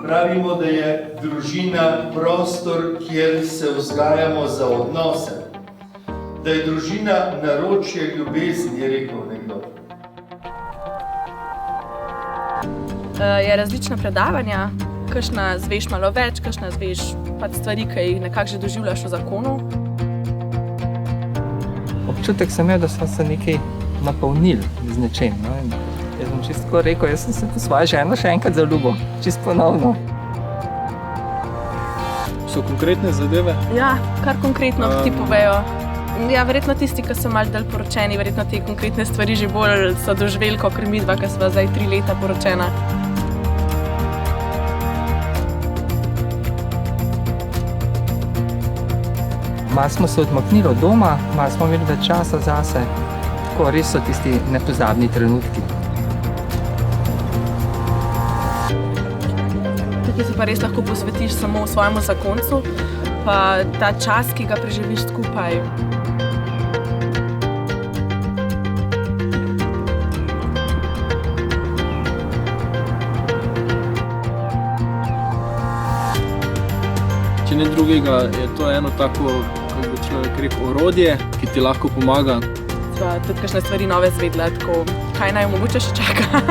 Pravimo, da je družina prostor, kjer se vzgajamo za odnose. Da je družina naročje ljubezni, je rekel nekdo. Je različna predavanja, kakšna zveš malo več, kakšna zveš pač stvari, ki jih nekako že doživljaš v zakonu. Občutek sem imel, da smo se nekaj napolnili z nečem. No? Jaz bom čisto rekel, jaz sem se po svojo ženo še enkrat zaljubil, čisto ponovno. So konkretne zadeve? Ja, kar konkretno ti povejo. Ja, verjetno tisti, ki so malo dalj poročeni, verjetno te konkretne stvari že bolj so doživeli, kakor midva, ki sva zdaj 3 leta poročena. Malo smo se odmaknili od doma, malo smo imeli več časa zase. Tako res so tisti nepozabni trenutki. Tukaj se pa res lahko posvetiš samo svojemu zakoncu, pa ta čas, ki ga preživiš skupaj. Če ne drugega, je to eno tako, kako bi človek rekel, orodje, ki ti lahko pomaga. Sva tudi kakšne stvari nove zvedla, tako kaj naj mogoče še čaka.